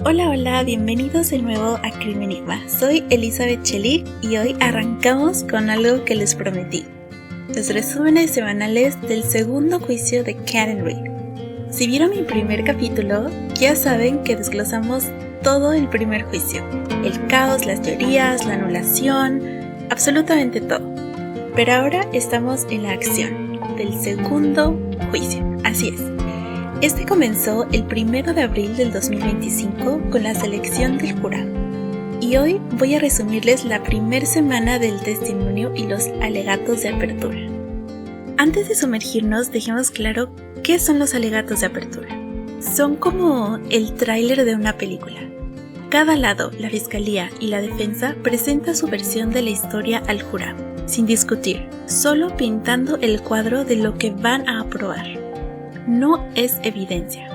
Hola, bienvenidos de nuevo a Crimen Enigma. Soy Elizabeth Chelik y hoy arrancamos con algo que les prometí. Los resúmenes semanales del segundo juicio de Karen Read. Si vieron mi primer capítulo, ya saben que desglosamos todo el primer juicio. El caos, las teorías, la anulación, absolutamente todo. Pero ahora estamos en la acción del segundo juicio. Así es. Este comenzó el 1 de abril del 2025 con la selección del jurado. Y hoy voy a resumirles la primera semana del testimonio y los alegatos de apertura. Antes de sumergirnos, dejemos claro qué son los alegatos de apertura. Son como el tráiler de una película. Cada lado, la fiscalía y la defensa, presenta su versión de la historia al jurado, sin discutir, solo pintando el cuadro de lo que van a aprobar. No es evidencia,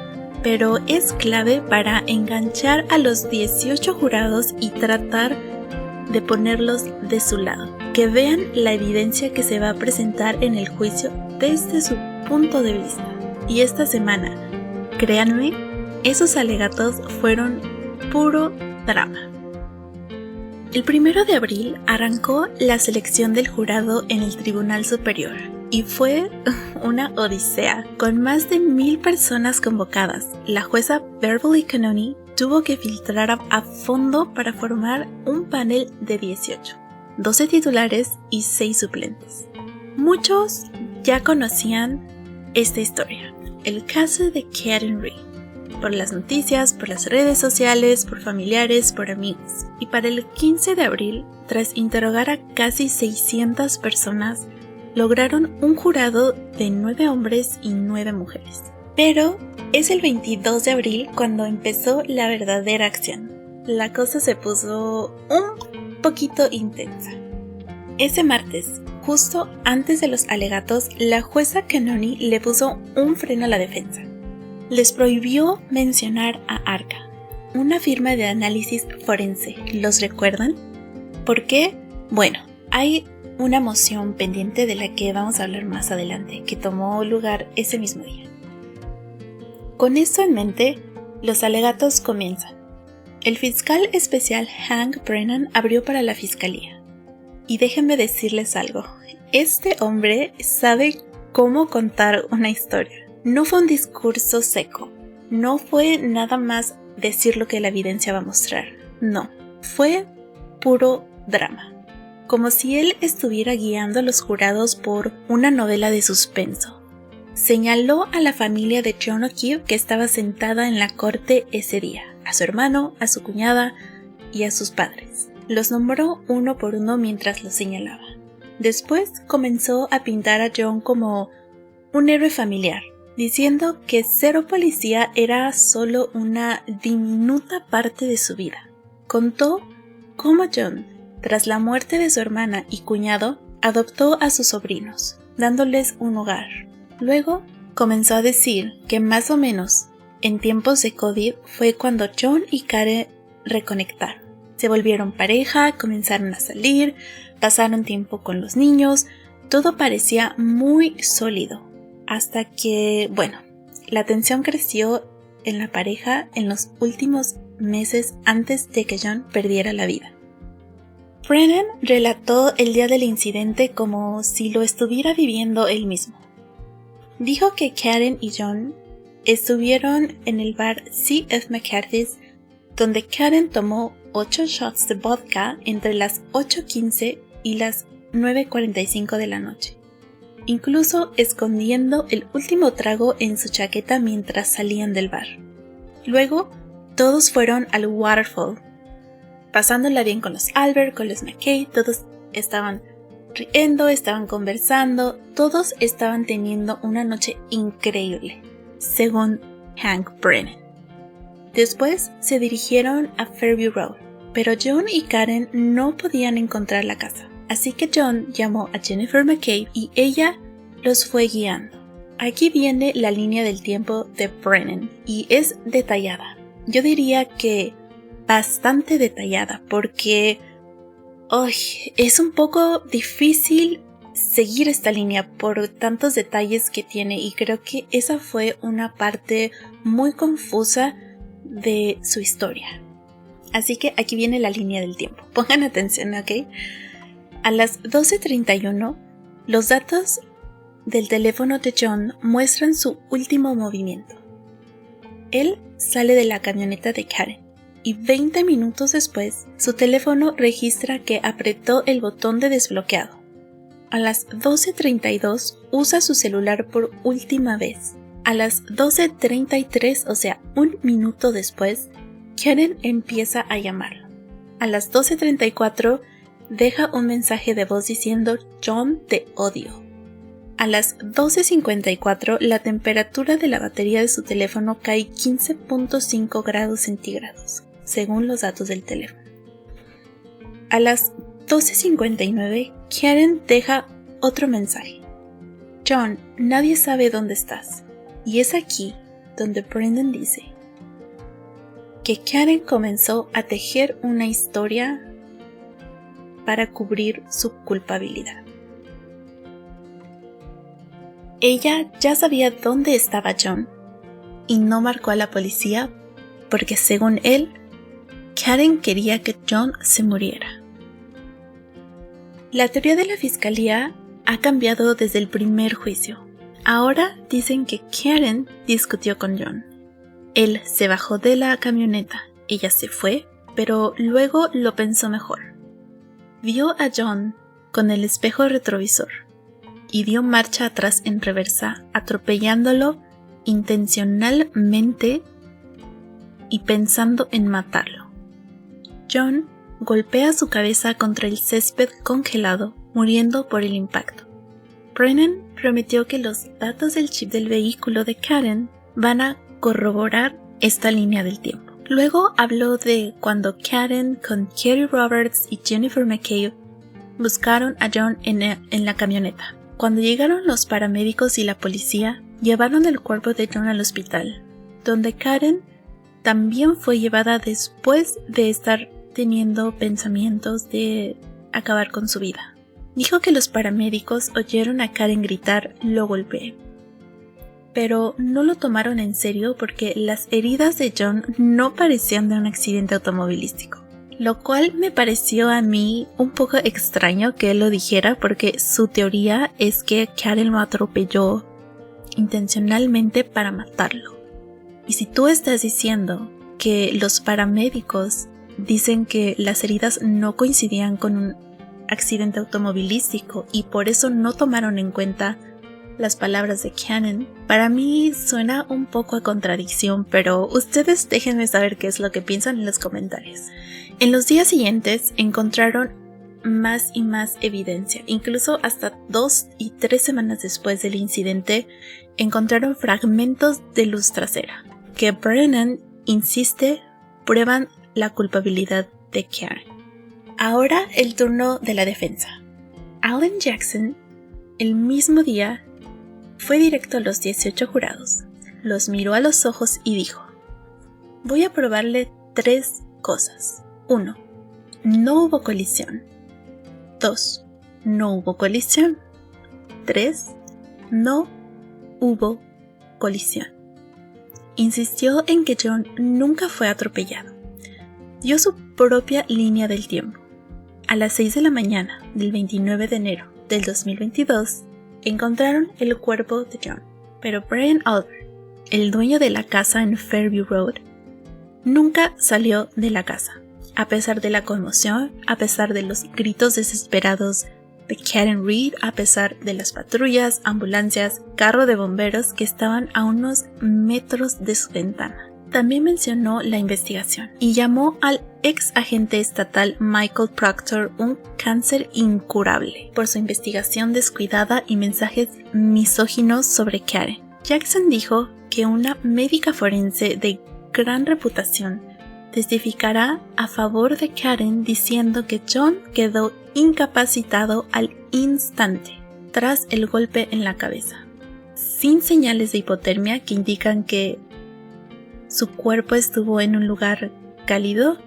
pero es clave para enganchar a los 18 jurados y tratar de ponerlos de su lado, que vean la evidencia que se va a presentar en el juicio desde su punto de vista. Y esta semana, créanme, esos alegatos fueron puro drama. El 1 de abril arrancó la selección del jurado en el Tribunal Superior. Y fue una odisea, con más de 1000 personas convocadas. La jueza Beverly Cannoni tuvo que filtrar a fondo para formar un panel de 18, 12 titulares y 6 suplentes. Muchos ya conocían esta historia, el caso de Karen Read, por las noticias, por las redes sociales, por familiares, por amigos. Y para el 15 de abril, tras interrogar a casi 600 personas, lograron un jurado de 9 hombres y 9 mujeres. Pero es el 22 de abril cuando empezó la verdadera acción. La cosa se puso un poquito intensa. Ese martes, justo antes de los alegatos, la jueza Cannoni le puso un freno a la defensa. Les prohibió mencionar a ARCA, una firma de análisis forense. ¿Los recuerdan? ¿Por qué? Bueno, hay una moción pendiente de la que vamos a hablar más adelante, que tomó lugar ese mismo día. Con esto en mente, los alegatos comienzan. El fiscal especial Hank Brennan abrió para la fiscalía. Y déjenme decirles algo, este hombre sabe cómo contar una historia. No fue un discurso seco, no fue nada más decir lo que la evidencia va a mostrar, no, fue puro drama. Como si él estuviera guiando a los jurados por una novela de suspenso. Señaló a la familia de John O'Keefe que estaba sentada en la corte ese día, a su hermano, a su cuñada y a sus padres. Los nombró uno por uno mientras los señalaba. Después comenzó a pintar a John como un héroe familiar, diciendo que ser policía era solo una diminuta parte de su vida. Contó cómo John, tras la muerte de su hermana y cuñado, adoptó a sus sobrinos, dándoles un hogar. Luego comenzó a decir que más o menos en tiempos de COVID fue cuando John y Karen reconectaron. Se volvieron pareja, comenzaron a salir, pasaron tiempo con los niños, todo parecía muy sólido. Hasta que, la tensión creció en la pareja en los últimos meses antes de que John perdiera la vida. Brennan relató el día del incidente como si lo estuviera viviendo él mismo. Dijo que Karen y John estuvieron en el bar C.F. McCarthy's, donde Karen tomó 8 shots de vodka entre las 8:15 y las 9:45 de la noche, incluso escondiendo el último trago en su chaqueta mientras salían del bar. Luego, todos fueron al Waterfall, pasándola bien con los Albert, con los McKay, todos estaban riendo, estaban conversando, todos estaban teniendo una noche increíble, según Hank Brennan. Después se dirigieron a Fairview Road, pero John y Karen no podían encontrar la casa, así que John llamó a Jennifer McCabe y ella los fue guiando. Aquí viene la línea del tiempo de Brennan y es detallada. Yo diría que bastante detallada porque es un poco difícil seguir esta línea por tantos detalles que tiene, y creo que esa fue una parte muy confusa de su historia. Así que aquí viene la línea del tiempo. Pongan atención, ¿ok? A las 12:31, los datos del teléfono de John muestran su último movimiento. Él sale de la camioneta de Karen y 20 minutos después, su teléfono registra que apretó el botón de desbloqueado. A las 12:32 usa su celular por última vez. A las 12:33, o sea, un minuto después, Karen empieza a llamarlo. A las 12:34 deja un mensaje de voz diciendo John, te odio. A las 12:54 la temperatura de la batería de su teléfono cae 15.5 grados centígrados, según los datos del teléfono. A las 12:59 Karen deja otro mensaje. John, nadie sabe dónde estás. Y es aquí donde Brendan dice que Karen comenzó a tejer una historia para cubrir su culpabilidad. Ella ya sabía dónde estaba John y no marcó a la policía porque, según él, Karen quería que John se muriera. La teoría de la fiscalía ha cambiado desde el primer juicio. Ahora dicen que Karen discutió con John. Él se bajó de la camioneta, ella se fue, pero luego lo pensó mejor. Vio a John con el espejo retrovisor y dio marcha atrás en reversa, atropellándolo intencionalmente y pensando en matarlo. John golpea su cabeza contra el césped congelado, muriendo por el impacto. Brennan prometió que los datos del chip del vehículo de Karen van a corroborar esta línea del tiempo. Luego habló de cuando Karen con Kerry Roberts y Jennifer McCabe buscaron a John en la camioneta. Cuando llegaron los paramédicos y la policía, llevaron el cuerpo de John al hospital, donde Karen también fue llevada después de estar teniendo pensamientos de acabar con su vida. Dijo que los paramédicos oyeron a Karen gritar "lo golpeé", pero no lo tomaron en serio porque las heridas de John no parecían de un accidente automovilístico, lo cual me pareció a mí un poco extraño que él lo dijera porque su teoría es que Karen lo atropelló intencionalmente para matarlo. Y si tú estás diciendo que los paramédicos dicen que las heridas no coincidían con un accidente automovilístico y por eso no tomaron en cuenta las palabras de Karen, para mí suena un poco a contradicción, pero ustedes déjenme saber qué es lo que piensan en los comentarios. En los días siguientes encontraron más y más evidencia, incluso hasta 2 y 3 semanas después del incidente encontraron fragmentos de luz trasera, que Brennan insiste prueban la culpabilidad de Karen. Ahora el turno de la defensa. Alan Jackson, el mismo día, fue directo a los 18 jurados, los miró a los ojos y dijo: voy a probarle 3 cosas. 1. No hubo colisión. 2. No hubo colisión. 3. No hubo colisión. Insistió en que John nunca fue atropellado. Dio su propia línea del tiempo. A las 6 de la mañana del 29 de enero del 2022, encontraron el cuerpo de John, pero Brian Albert, el dueño de la casa en Fairview Road, nunca salió de la casa, a pesar de la conmoción, a pesar de los gritos desesperados de Karen Reed, a pesar de las patrullas, ambulancias, carro de bomberos que estaban a unos metros de su ventana. También mencionó la investigación y llamó al ex agente estatal Michael Proctor un cáncer incurable por su investigación descuidada y mensajes misóginos sobre Karen. Jackson dijo que una médica forense de gran reputación testificará a favor de Karen diciendo que John quedó incapacitado al instante tras el golpe en la cabeza, sin señales de hipotermia que indican que su cuerpo estuvo en un lugar cálido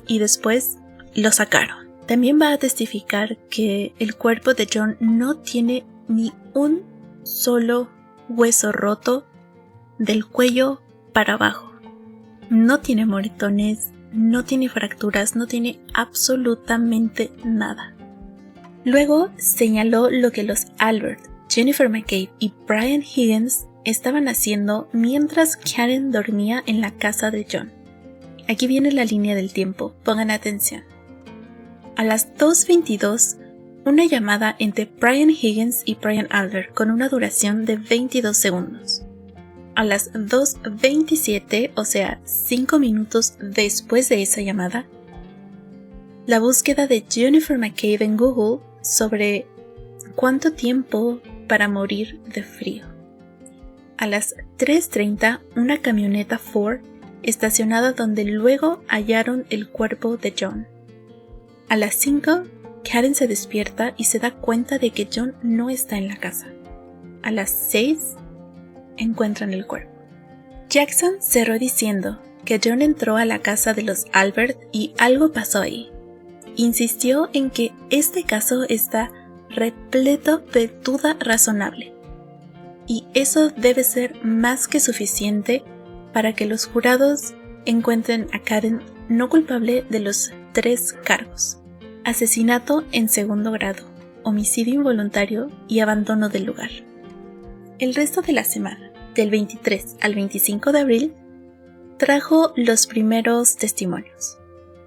y después lo sacaron. También va a testificar que el cuerpo de John no tiene ni un solo hueso roto del cuello para abajo. No tiene moretones, no tiene fracturas, no tiene absolutamente nada. Luego señaló lo que los Albert, Jennifer McCabe y Brian Higgins estaban haciendo mientras Karen dormía en la casa de John. Aquí viene la línea del tiempo, pongan atención. A las 2:22, una llamada entre Brian Higgins y Brian Albert con una duración de 22 segundos. A las 2:27, o sea, 5 minutos después de esa llamada, la búsqueda de Jennifer McCabe en Google sobre cuánto tiempo para morir de frío. A las 3:30, una camioneta Ford estacionada donde luego hallaron el cuerpo de John. A las 5, Karen se despierta y se da cuenta de que John no está en la casa. A las 6, encuentran el cuerpo. Jackson cerró diciendo que John entró a la casa de los Albert y algo pasó ahí. Insistió en que este caso está repleto de duda razonable. Y eso debe ser más que suficiente para que los jurados encuentren a Karen no culpable de los 3 cargos: asesinato en segundo grado, homicidio involuntario y abandono del lugar. El resto de la semana, del 23 al 25 de abril, trajo los primeros testimonios.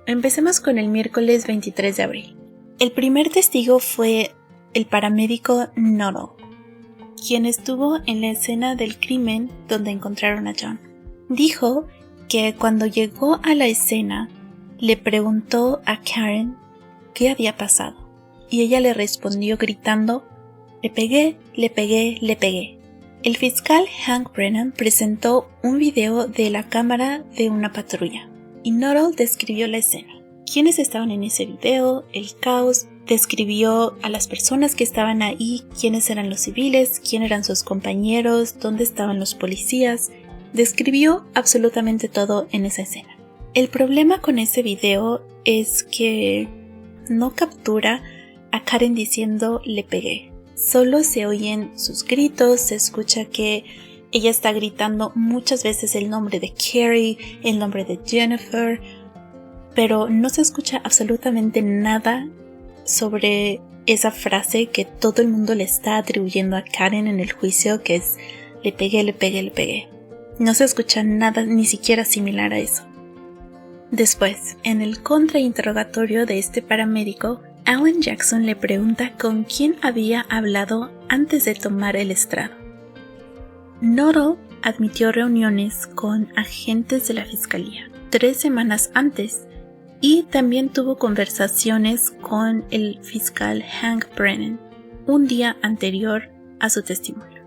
Empecemos con el miércoles 23 de abril. El primer testigo fue el paramédico Nuttall, quien estuvo en la escena del crimen donde encontraron a John. Dijo que cuando llegó a la escena, le preguntó a Karen qué había pasado, y ella le respondió gritando: "Le pegué, le pegué, le pegué". El fiscal Hank Brennan presentó un video de la cámara de una patrulla, y Nuttall describió la escena, quiénes estaban en ese video, el caos, describió a las personas que estaban ahí, quiénes eran los civiles, quién eran sus compañeros, dónde estaban los policías, describió absolutamente todo en esa escena. El problema con ese video es que no captura a Karen diciendo "le pegué". Solo se oyen sus gritos, se escucha que ella está gritando muchas veces el nombre de Carrie, el nombre de Jennifer, pero no se escucha absolutamente nada sobre esa frase que todo el mundo le está atribuyendo a Karen en el juicio, que es "le pegué, le pegué, le pegué". No se escucha nada ni siquiera similar a eso. Después, en el contrainterrogatorio de este paramédico, Alan Jackson le pregunta con quién había hablado antes de tomar el estrado. Nuttall admitió reuniones con agentes de la fiscalía 3 semanas antes y también tuvo conversaciones con el fiscal Hank Brennan un día anterior a su testimonio.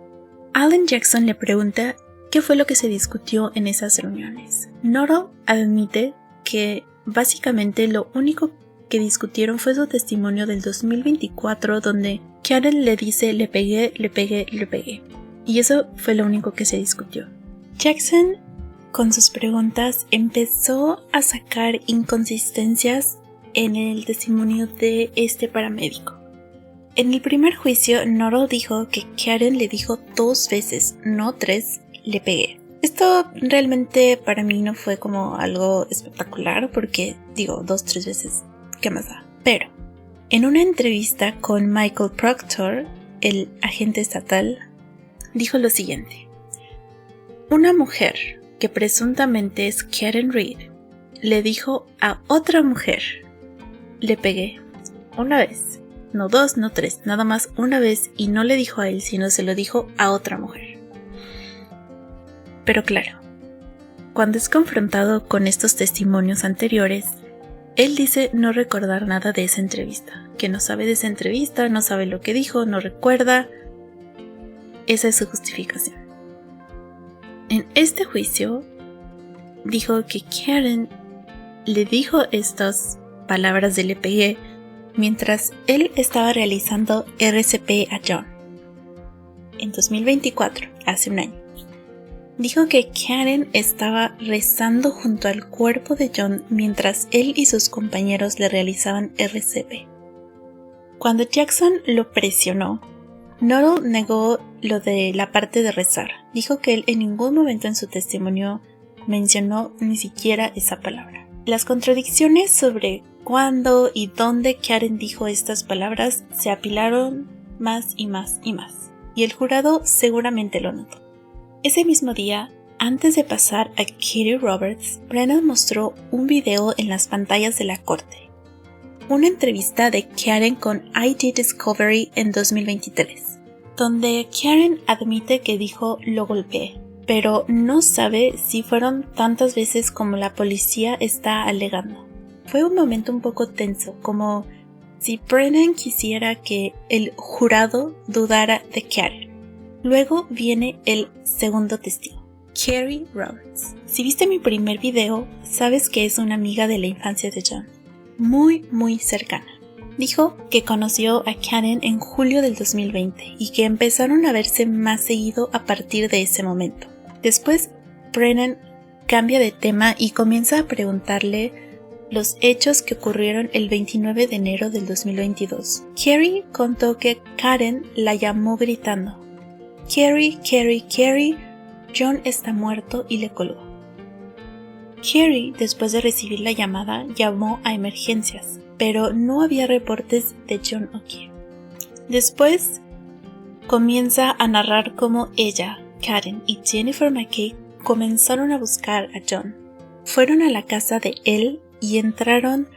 Alan Jackson le pregunta qué fue lo que se discutió en esas reuniones. Nuttall admite que básicamente lo único que discutieron fue su testimonio del 2024, donde Karen le dice "le pegué, le pegué, le pegué". Y eso fue lo único que se discutió. Jackson, con sus preguntas, empezó a sacar inconsistencias en el testimonio de este paramédico. En el primer juicio, Nuttall dijo que Karen le dijo 2 veces, no 3, "le pegué". Esto realmente para mí no fue como algo espectacular, porque digo 2-3 veces, ¿qué más da? Pero en una entrevista con Michael Proctor, el agente estatal, dijo lo siguiente: "Una mujer que presuntamente es Karen Reed le dijo a otra mujer, 'le pegué', una vez, no 2, no 3, nada más una vez, y no le dijo a él, sino se lo dijo a otra mujer". Pero claro, cuando es confrontado con estos testimonios anteriores, él dice no recordar nada de esa entrevista, que no sabe de esa entrevista, no sabe lo que dijo, no recuerda. Esa es su justificación. En este juicio, dijo que Karen le dijo estas palabras de "le pegué" mientras él estaba realizando RCP a John. En 2024, hace un año. Dijo que Karen estaba rezando junto al cuerpo de John mientras él y sus compañeros le realizaban RCP. Cuando Jackson lo presionó, Nuttall negó lo de la parte de rezar. Dijo que él en ningún momento en su testimonio mencionó ni siquiera esa palabra. Las contradicciones sobre cuándo y dónde Karen dijo estas palabras se apilaron más y más y más, y el jurado seguramente lo notó. Ese mismo día, antes de pasar a Katie Roberts, Brennan mostró un video en las pantallas de la corte. Una entrevista de Karen con ID Discovery en 2023, donde Karen admite que dijo lo golpeé, pero no sabe si fueron tantas veces como la policía está alegando. Fue un momento un poco tenso, como si Brennan quisiera que el jurado dudara de Karen. Luego viene el segundo testigo, Katie Roberts. Si viste mi primer video, sabes que es una amiga de la infancia de John, muy cercana. Dijo que conoció a Karen en julio del 2020 y que empezaron a verse más seguido a partir de ese momento. Después, Brennan cambia de tema y comienza a preguntarle los hechos que ocurrieron el 29 de enero del 2022. Katie contó que Karen la llamó gritando: Katie, John está muerto, y le colgó. Katie, después de recibir la llamada, llamó a emergencias, pero no había reportes de John o Katie. Después comienza a narrar cómo ella, Karen y Jennifer McKay comenzaron a buscar a John. Fueron a la casa de él y entraron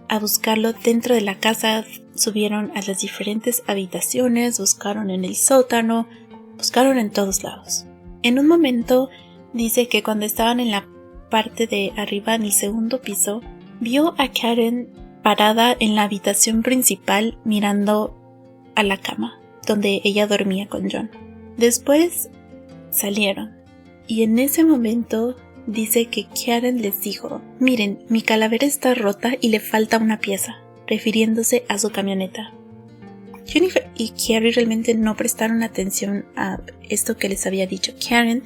a buscarlo dentro de la casa, subieron a las diferentes habitaciones, buscaron en el sótano, buscaron en todos lados. En un momento dice que cuando estaban en la parte de arriba, en el segundo piso, vio a Karen parada en la habitación principal mirando a la cama donde ella dormía con John. Después salieron y en ese momento dice que Karen les dijo: miren, mi calavera está rota y le falta una pieza, refiriéndose a su camioneta. Jennifer y Katie realmente no prestaron atención a esto que les había dicho Karen.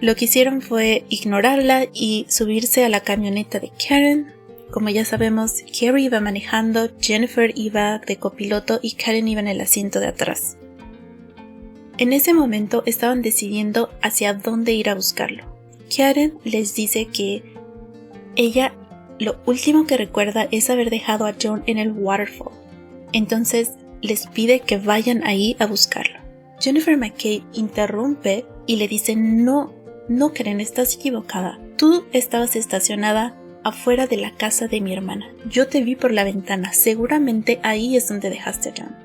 Lo que hicieron fue ignorarla y subirse a la camioneta de Karen. Como ya sabemos, Katie iba manejando, Jennifer iba de copiloto y Karen iba en el asiento de atrás. En ese momento estaban decidiendo hacia dónde ir a buscarlo. Karen les dice que ella lo último que recuerda es haber dejado a John en el waterfall. Entonces les pide que vayan ahí a buscarlo. Jennifer McKay interrumpe y le dice: no Karen, estás equivocada. Tú estabas estacionada afuera de la casa de mi hermana. Yo te vi por la ventana. Seguramente ahí es donde dejaste a John.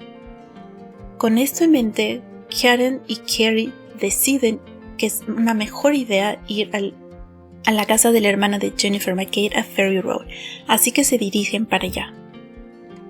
Con esto en mente, Karen y Katie deciden que es una mejor idea ir a la casa de la hermana de Jennifer McKay a Ferry Road, así que se dirigen para allá.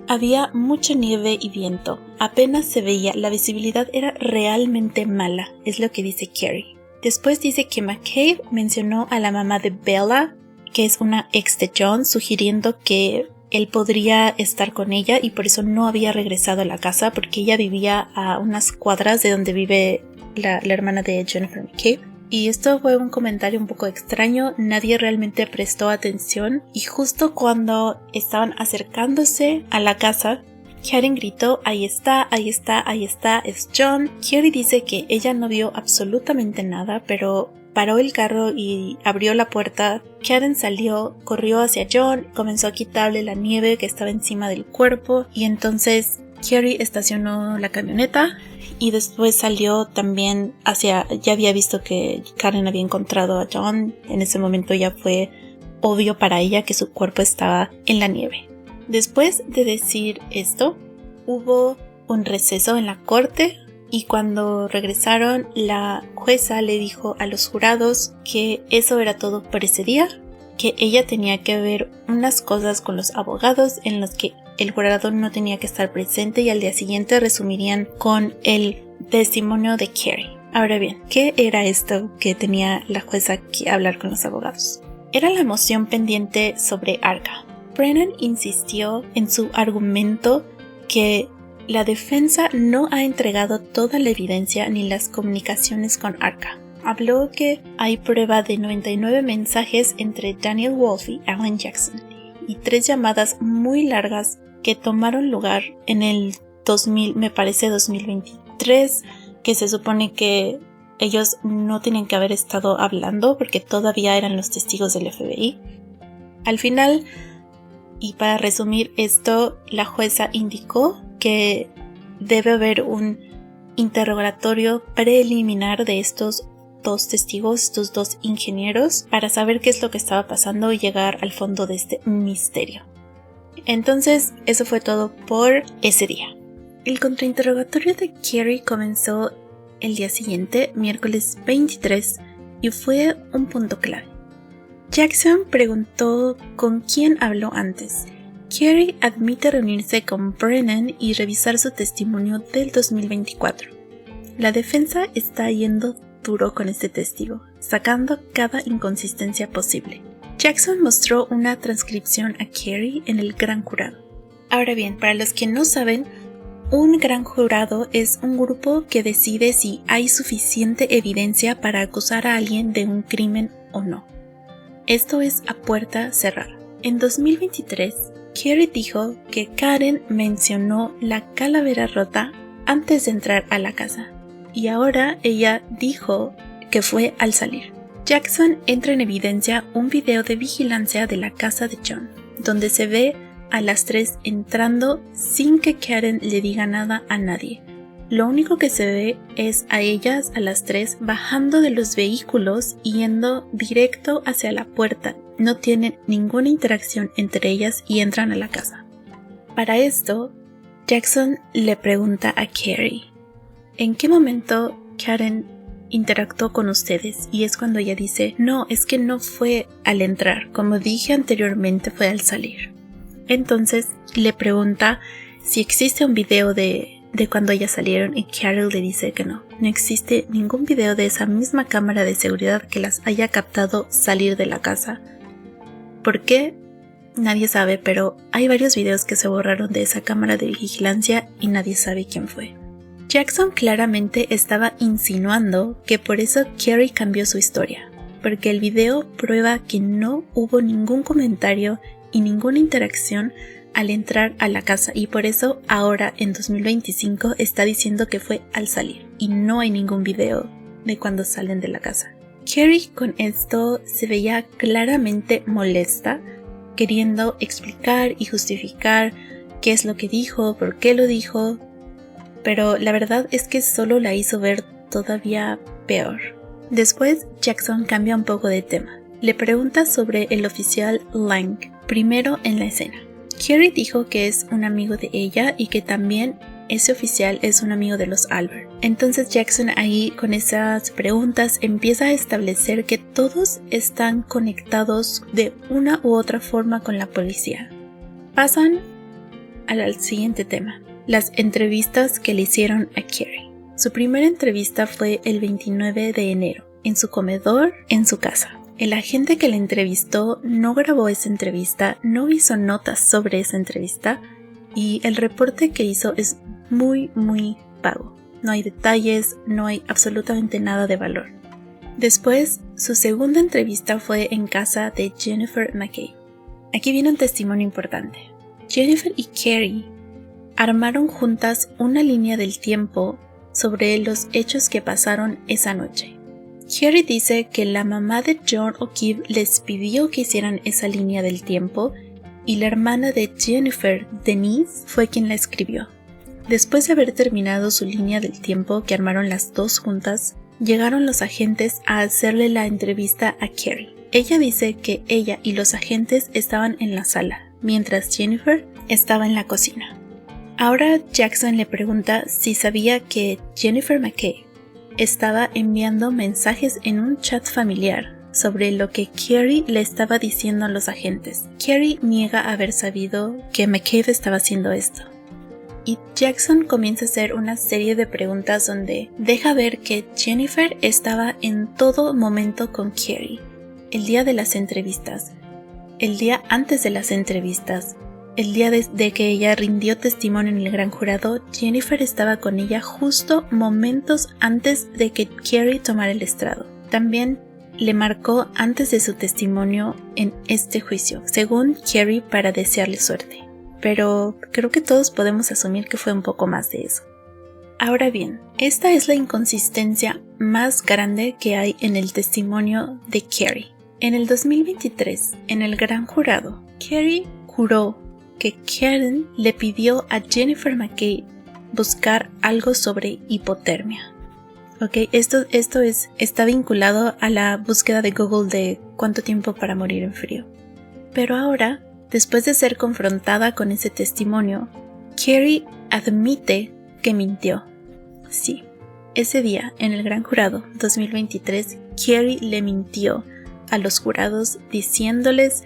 Había mucha nieve y viento, apenas se veía, la visibilidad era realmente mala, es lo que dice Katie. Después dice que McCabe mencionó a la mamá de Bella, que es una ex de John, sugiriendo que él podría estar con ella y por eso no había regresado a la casa, porque ella vivía a unas cuadras de donde vive la hermana de Jennifer McCabe. Y esto fue un comentario un poco extraño, nadie realmente prestó atención y justo cuando estaban acercándose a la casa, Karen gritó: ahí está, es John. Katie dice que ella no vio absolutamente nada, pero paró el carro y abrió la puerta. Karen salió, corrió hacia John, comenzó a quitarle la nieve que estaba encima del cuerpo y entonces Katie estacionó la camioneta y después salió también ya había visto que Karen había encontrado a John. En ese momento ya fue obvio para ella que su cuerpo estaba en la nieve. Después de decir esto, hubo un receso en la corte y cuando regresaron, la jueza le dijo a los jurados que eso era todo por ese día, que ella tenía que ver unas cosas con los abogados en los que el jurado no tenía que estar presente y al día siguiente resumirían con el testimonio de Katie. Ahora bien, ¿qué era esto que tenía la jueza que hablar con los abogados? Era la moción pendiente sobre Arca. Brennan insistió en su argumento que la defensa no ha entregado toda la evidencia ni las comunicaciones con Arca. Habló que hay prueba de 99 mensajes entre Daniel Wolfe y Alan Jackson y 3 llamadas muy largas que tomaron lugar en el 2023, que se supone que ellos no tenían que haber estado hablando porque todavía eran los testigos del FBI. Al final, y para resumir esto, la jueza indicó que debe haber un interrogatorio preliminar de estos dos testigos, estos dos ingenieros, para saber qué es lo que estaba pasando y llegar al fondo de este misterio. Entonces, eso fue todo por ese día. El contrainterrogatorio de Carrie comenzó el día siguiente, miércoles 23, y fue un punto clave. Jackson preguntó con quién habló antes. Carrie admite reunirse con Brennan y revisar su testimonio del 2024. La defensa está yendo duro con este testigo, sacando cada inconsistencia posible. Jackson mostró una transcripción a Carrie en el gran jurado. Ahora bien, para los que no saben, un gran jurado es un grupo que decide si hay suficiente evidencia para acusar a alguien de un crimen o no. Esto es a puerta cerrada. En 2023, Carrie dijo que Karen mencionó la calavera rota antes de entrar a la casa, y ahora ella dijo que fue al salir. Jackson entra en evidencia un video de vigilancia de la casa de John, donde se ve a las tres entrando sin que Karen le diga nada a nadie. Lo único que se ve es a ellas, a las tres, bajando de los vehículos y yendo directo hacia la puerta. No tienen ninguna interacción entre ellas y entran a la casa. Para esto, Jackson le pregunta a Carrie, ¿en qué momento Karen interactuó con ustedes? Y es cuando ella dice, no, es que no fue al entrar, como dije anteriormente, fue al salir. Entonces le pregunta si existe un video de cuando ellas salieron, y Carol le dice que no existe ningún video de esa misma cámara de seguridad que las haya captado salir de la casa. ¿Por qué? Nadie sabe, pero hay varios videos que se borraron de esa cámara de vigilancia y nadie sabe quién fue. Jackson claramente estaba insinuando que por eso Carrie cambió su historia, porque el video prueba que no hubo ningún comentario y ninguna interacción al entrar a la casa, y por eso ahora en 2025 está diciendo que fue al salir y no hay ningún video de cuando salen de la casa. Carrie con esto se veía claramente molesta, queriendo explicar y justificar qué es lo que dijo, por qué lo dijo, pero la verdad es que solo la hizo ver todavía peor. Después Jackson cambia un poco de tema. Le pregunta sobre el oficial Lang, primero en la escena. Carrie dijo que es un amigo de ella y que también ese oficial es un amigo de los Albert. Entonces Jackson ahí con esas preguntas empieza a establecer que todos están conectados de una u otra forma con la policía. Pasan al siguiente tema, las entrevistas que le hicieron a Carrie. Su primera entrevista fue el 29 de enero, en su comedor, en su casa. El agente que la entrevistó no grabó esa entrevista, no hizo notas sobre esa entrevista y el reporte que hizo es muy vago. No hay detalles, no hay absolutamente nada de valor. Después, su segunda entrevista fue en casa de Jennifer McKay. Aquí viene un testimonio importante. Jennifer y Carrie armaron juntas una línea del tiempo sobre los hechos que pasaron esa noche. Carrie dice que la mamá de John O'Keefe les pidió que hicieran esa línea del tiempo y la hermana de Jennifer, Denise, fue quien la escribió. Después de haber terminado su línea del tiempo que armaron las dos juntas, llegaron los agentes a hacerle la entrevista a Carrie. Ella dice que ella y los agentes estaban en la sala, mientras Jennifer estaba en la cocina. Ahora Jackson le pregunta si sabía que Jennifer McKay estaba enviando mensajes en un chat familiar sobre lo que Carrie le estaba diciendo a los agentes. Carrie niega haber sabido que McCabe estaba haciendo esto. Y Jackson comienza a hacer una serie de preguntas donde deja ver que Jennifer estaba en todo momento con Carrie. El día de las entrevistas, el día antes de las entrevistas, el día de que ella rindió testimonio en el gran jurado, Jennifer estaba con ella justo momentos antes de que Carrie tomara el estrado. También le marcó antes de su testimonio en este juicio, según Carrie, para desearle suerte. Pero creo que todos podemos asumir que fue un poco más de eso. Ahora bien, esta es la inconsistencia más grande que hay en el testimonio de Carrie. En el 2023, en el gran jurado, Carrie juró que Karen le pidió a Jennifer McCabe buscar algo sobre hipotermia. Ok, esto está vinculado a la búsqueda de Google de cuánto tiempo para morir en frío. Pero ahora, después de ser confrontada con ese testimonio, Carrie admite que mintió. Sí, ese día, en el gran jurado 2023, Carrie le mintió a los jurados diciéndoles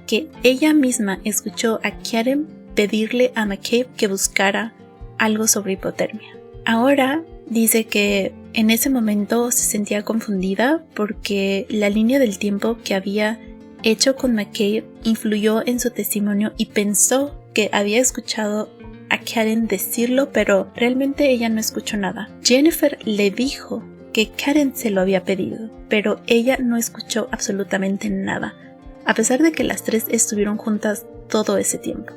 que ella misma escuchó a Karen pedirle a McCabe que buscara algo sobre hipotermia. Ahora dice que en ese momento se sentía confundida porque la línea del tiempo que había hecho con McCabe influyó en su testimonio y pensó que había escuchado a Karen decirlo, pero realmente ella no escuchó nada. Jennifer le dijo que Karen se lo había pedido, pero ella no escuchó absolutamente nada, a pesar de que las tres estuvieron juntas todo ese tiempo.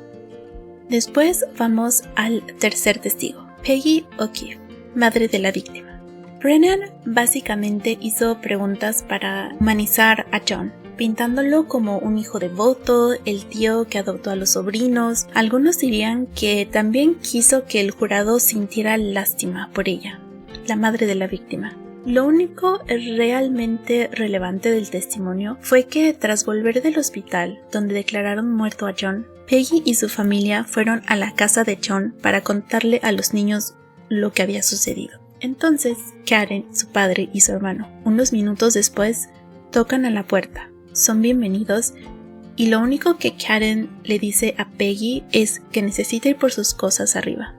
Después vamos al tercer testigo, Peggy O'Keefe, madre de la víctima. Brennan básicamente hizo preguntas para humanizar a John, pintándolo como un hijo devoto, el tío que adoptó a los sobrinos. Algunos dirían que también quiso que el jurado sintiera lástima por ella, la madre de la víctima. Lo único realmente relevante del testimonio fue que tras volver del hospital, donde declararon muerto a John, Peggy y su familia fueron a la casa de John para contarle a los niños lo que había sucedido. Entonces, Karen, su padre y su hermano, unos minutos después, tocan a la puerta. Son bienvenidos y lo único que Karen le dice a Peggy es que necesita ir por sus cosas arriba.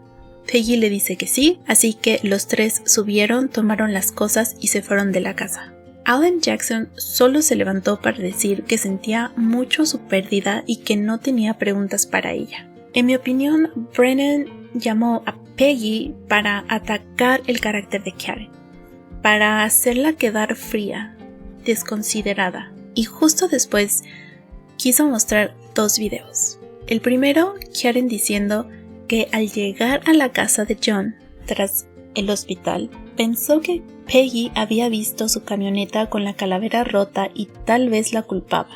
Peggy le dice que sí, así que los tres subieron, tomaron las cosas y se fueron de la casa. Alan Jackson solo se levantó para decir que sentía mucho su pérdida y que no tenía preguntas para ella. En mi opinión, Brennan llamó a Peggy para atacar el carácter de Karen, para hacerla quedar fría, desconsiderada, y justo después quiso mostrar dos videos. El primero, Karen diciendo que al llegar a la casa de John tras el hospital, pensó que Peggy había visto su camioneta con la calavera rota y tal vez la culpaba.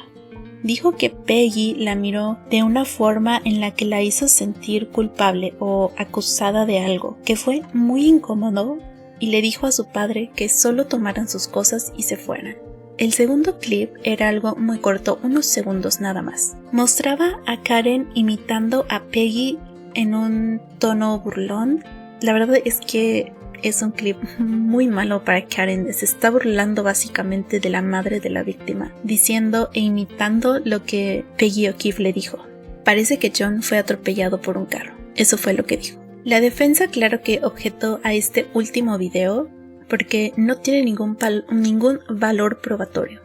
Dijo que Peggy la miró de una forma en la que la hizo sentir culpable o acusada de algo, que fue muy incómodo, y le dijo a su padre que solo tomaran sus cosas y se fueran. El segundo clip era algo muy corto, unos segundos nada más. Mostraba a Karen imitando a Peggy en un tono burlón. La verdad es que es un clip muy malo para Karen. Se está burlando básicamente de la madre de la víctima, diciendo e imitando lo que Peggy O'Keefe le dijo. Parece que John fue atropellado por un carro. Eso fue lo que dijo. La defensa claro que objetó a este último video porque no tiene ningún valor probatorio,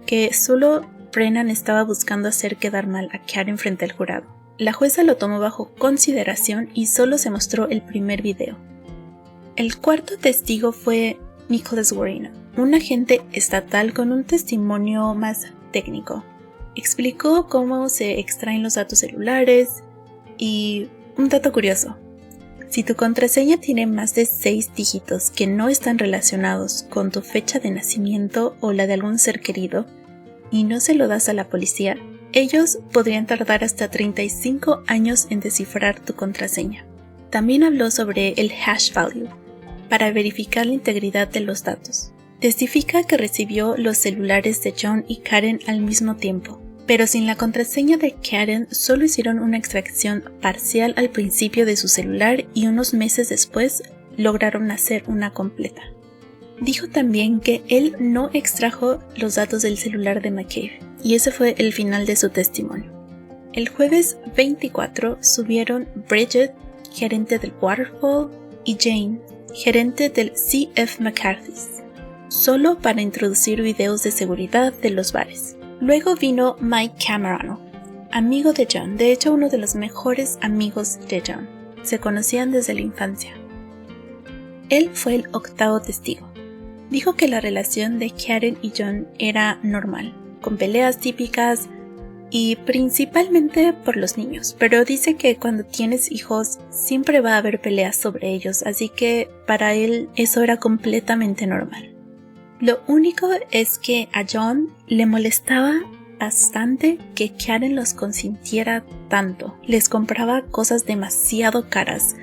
que solo Brennan estaba buscando hacer quedar mal a Karen frente al jurado. La jueza lo tomó bajo consideración y solo se mostró el primer video. El cuarto testigo fue Nicholas Guarino, un agente estatal con un testimonio más técnico. Explicó cómo se extraen los datos celulares y un dato curioso. Si tu contraseña tiene más de 6 dígitos que no están relacionados con tu fecha de nacimiento o la de algún ser querido y no se lo das a la policía, ellos podrían tardar hasta 35 años en descifrar tu contraseña. También habló sobre el hash value, para verificar la integridad de los datos. Testifica que recibió los celulares de John y Karen al mismo tiempo, pero sin la contraseña de Karen solo hicieron una extracción parcial al principio de su celular y unos meses después lograron hacer una completa. Dijo también que él no extrajo los datos del celular de McCabe, y ese fue el final de su testimonio. El jueves 24 subieron Bridget, gerente del Waterfall, y Jane, gerente del C.F. McCarthy's, solo para introducir videos de seguridad de los bares. Luego vino Mike Camerano, amigo de John, de hecho uno de los mejores amigos de John. Se conocían desde la infancia. Él fue el octavo testigo. Dijo que la relación de Karen y John era normal, con peleas típicas y principalmente por los niños, pero dice que cuando tienes hijos siempre va a haber peleas sobre ellos, así que para él eso era completamente normal. Lo único es que a John le molestaba bastante que Karen los consintiera tanto. Les compraba cosas demasiado caras,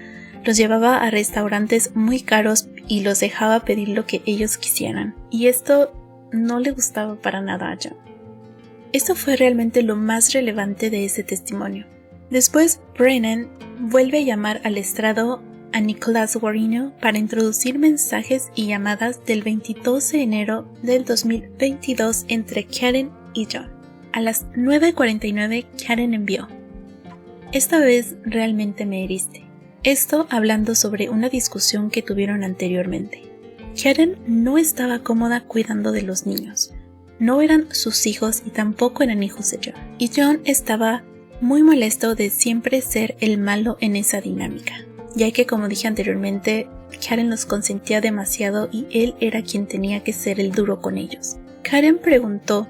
los llevaba a restaurantes muy caros y los dejaba pedir lo que ellos quisieran, y esto no le gustaba para nada a John. Esto fue realmente lo más relevante de ese testimonio. Después, Brennan vuelve a llamar al estrado a Nicholas Guarino para introducir mensajes y llamadas del 22 de enero del 2022 entre Karen y John. A las 9:49 Karen envió: "Esta vez realmente me heriste". Esto hablando sobre una discusión que tuvieron anteriormente. Karen no estaba cómoda cuidando de los niños. No eran sus hijos y tampoco eran hijos de John. Y John estaba muy molesto de siempre ser el malo en esa dinámica, ya que, como dije anteriormente, Karen los consentía demasiado y él era quien tenía que ser el duro con ellos. Karen preguntó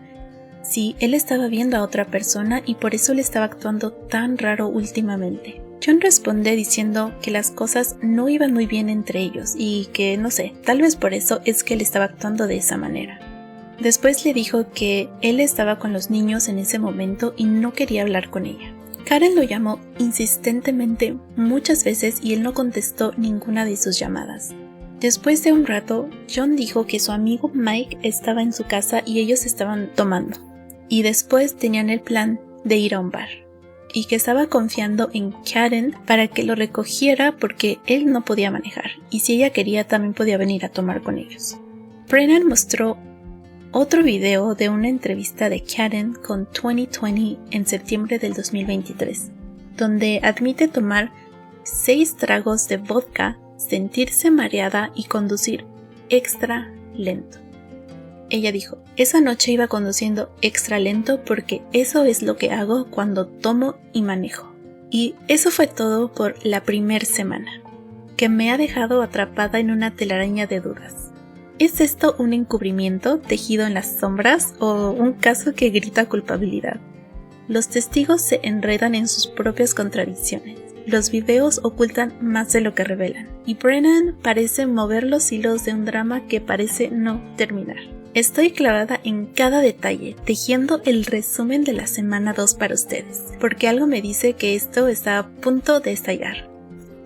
si él estaba viendo a otra persona y por eso le estaba actuando tan raro últimamente. John responde diciendo que las cosas no iban muy bien entre ellos y que, no sé, tal vez por eso es que él estaba actuando de esa manera. Después le dijo que él estaba con los niños en ese momento y no quería hablar con ella. Karen lo llamó insistentemente muchas veces y él no contestó ninguna de sus llamadas. Después de un rato, John dijo que su amigo Mike estaba en su casa y ellos estaban tomando. Y después tenían el plan de ir a un bar. Y que estaba confiando en Karen para que lo recogiera porque él no podía manejar. Y si ella quería también podía venir a tomar con ellos. Brennan mostró otro video de una entrevista de Karen con 2020 en septiembre del 2023, donde admite tomar 6 tragos de vodka, sentirse mareada y conducir extra lento. Ella dijo: "Esa noche iba conduciendo extra lento porque eso es lo que hago cuando tomo y manejo". Y eso fue todo por la primera semana, que me ha dejado atrapada en una telaraña de dudas. ¿Es esto un encubrimiento tejido en las sombras o un caso que grita culpabilidad? Los testigos se enredan en sus propias contradicciones. Los videos ocultan más de lo que revelan, y Brennan parece mover los hilos de un drama que parece no terminar. Estoy clavada en cada detalle, tejiendo el resumen de la semana 2 para ustedes, porque algo me dice que esto está a punto de estallar.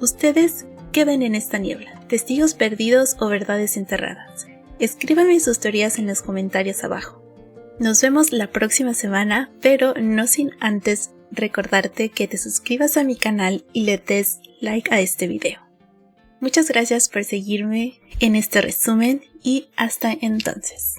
¿Ustedes qué ven en esta niebla? ¿Testigos perdidos o verdades enterradas? Escríbanme sus teorías en los comentarios abajo. Nos vemos la próxima semana, pero no sin antes recordarte que te suscribas a mi canal y le des like a este video. Muchas gracias por seguirme en este resumen y hasta entonces.